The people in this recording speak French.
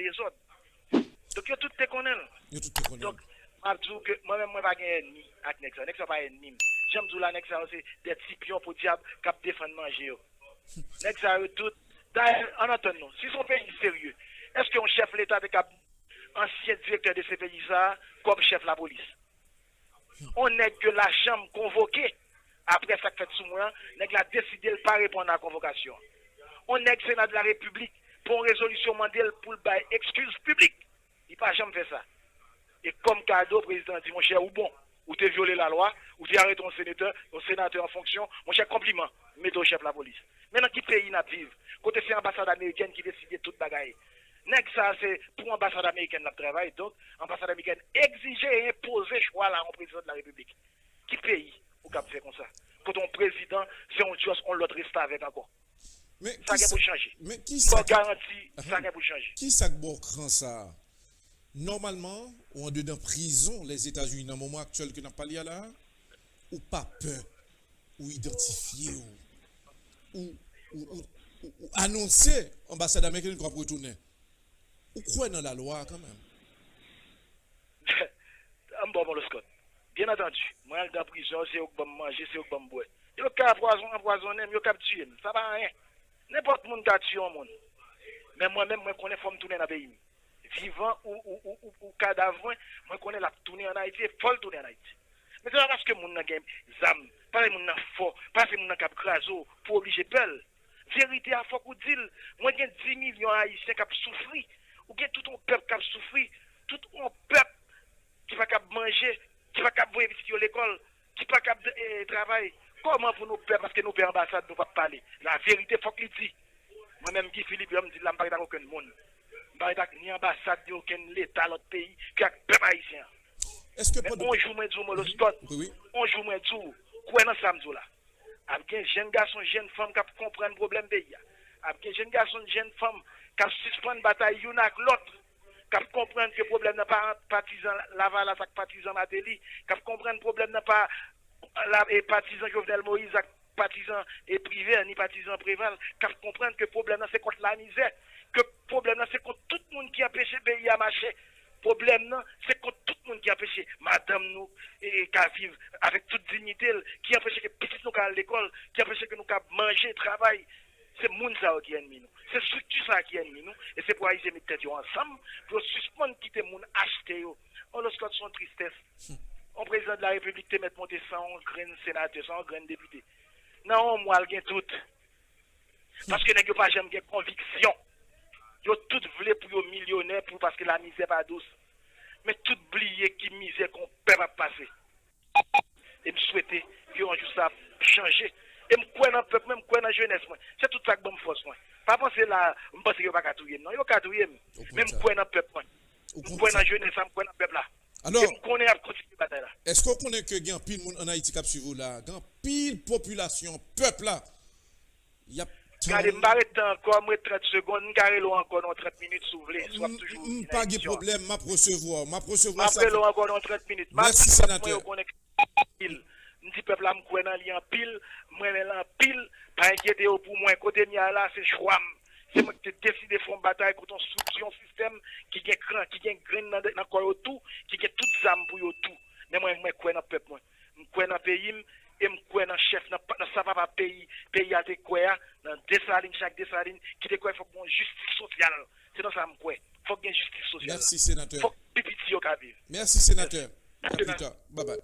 désordre. Donc, yo tout te connaît. Donc, m'a dit que moi-même, moi, pas gagner ennemi avec Nexa. Nexa pas ennemi. J'aime tout la Nexa, c'est des petits pions pour diable qui défendent manger. Nexa, tout. D'ailleurs, en attendant, si son pays est sérieux, est-ce qu'un chef de l'État est ancien directeur de ce pays comme chef de la police? On n'est que la chambre convoquée après ça fait sous moi, n'est que la décidé de ne pas répondre à la convocation. On est que le Sénat de la République pour une résolution mondiale pour le bail excuse publique. Il n'a pas jamais fait ça. Et comme cadeau, le président dit, mon cher, ou bon, ou tu as violé la loi, ou tu as arrêté ton sénateur en fonction, mon cher, compliment, mets au chef de la police. Maintenant, qui pays n'a vivre? Côté c'est l'ambassade américaine qui décide toute bagaille. Nèg ça c'est pour l'ambassade américaine qui travaille, donc l'ambassade américaine exiger et imposer choix là au président de la République. Qui pays ou cap faire comme ça? Quand ton président, c'est un chose, on l'autre reste avec encore. Mais ça qui pour changer. Mais qui ça garantit ça qui pour changer. Qui ça cran ça? Normalement, on est dans prison les États-Unis dans le moment actuel que n'a pas lié là ou pas peur ou identifier ou annoncer l'ambassade américaine qu'on va retourner. Ou quoi dans la loi quand même? Bon, le Scott. Bien entendu, moi dans la prison, c'est au bon manger, c'est au bon boire. Yo ka empoisonner, yo ka tuer, ça va rien. N'importe monde ka tuer un monde. Mais moi-même, moi connais faut me tourner dans le pays. Vivant ou cadavre, moi connais la tourner en Haïti, faut tourner en Haïti. Mais c'est parce que moun nan gen zam, pas moun nan fort, pas moun nan k'ap kraso pour obliger pel. Vérité à faut qu'on dise, moi gen 10 millions haïtiens qui souffrir, ou gen tout un peuple qui souffrir, tout un peuple qui va cap manger, qui va cap voir visiter l'école, qui va cap travailler. Comment pour nous peuple parce que nous père ambassade nous pas parler. La vérité faut qu'il dit. Moi-même Guy Philippe, je me dis là pas dans aucun monde. Pas ni ambassade ni aucun l'état l'autre pays qui a peuple haïtien. Est-ce que on joue moins du le sport. On joue moins du quoi dans samedi là. Avec un jeune garçon, jeune femme qui comprendre problème pays. Avec un jeune garçon, jeune femme qui suspend bataille une avec l'autre. Qui comprendre que le problème n'est pas partisan Laval avec partisan Matéli, qui comprendre le problème n'est pas partisan Jovenel Moïse avec partisan et privé ni partisan Préval, qui comprendre que le problème c'est contre la misère, que le problème c'est contre tout le monde qui a péché pays à marcher. Problème c'est contre tout le monde qui a péché madame nous et qui vivre avec toute dignité, qui a empêché que petit nous à l'école, qui a empêché que nous manger, travail. C'est monde ça qui est ennemi nous. C'est structure ça qui est ennemi nous et c'est pour aller mettre tête ensemble pour suspendre quitter monde acheter yo. On lorsqu'on son tristesse. On président de la République te mettre monter 100 graines sénateurs, 100 graines députés. Non, moi gain tout. Parce que n'ai pas jamais conviction. Yo tout voulait pour yo millionnaire pour parce que la misère pas douce. Mais tout oublier qui misère qu'on peut pas passer. Et me souhaiter que un jour ça changer. Et me croire dans peuple, même croire dans jeunesse moi. C'est tout ça que me force moi. Pas penser là, me penser que pas catouiller non, yo catouiller. Même croire dans peuple moi. Me croire dans jeunesse, me croire dans peuple là. Alors, me connaît à continuer bataille là. Est-ce qu'on connaît que gen pile monde en Haïti cap suivre là, gen pile population, peuple là. Il y a regardez, m'arrête encore, moi 30 secondes, m'garrelo encore dans 30 minutes s'ouvrir, soit toujours. Pas de problème, m'a recevoir ça. M'appello encore dans 30 minutes. Merci sénateur. M'di peuple là m'koué dans li en pile, moi là en pile, pas inquiéter pour moi côté mi là, c'est choix. C'est moi qui décide faire une bataille contre un système qui gagne cran, qui gagne grain dans corps tout, qui gagne toute zam pour yo tout. Mais moi m'koué dans peuple moi. M'koué dans pays et m'koué dans chef dans ça va pas pays a te quoi dans Dessalines chaque Dessalines qui te quoi faut bon justice sociale. C'est dans ça m'koué. Faut qu'il y ait justice sociale. Merci sénateur. Faut pipiti yo ka vivre. Merci sénateur. À plus tard. Bye bye.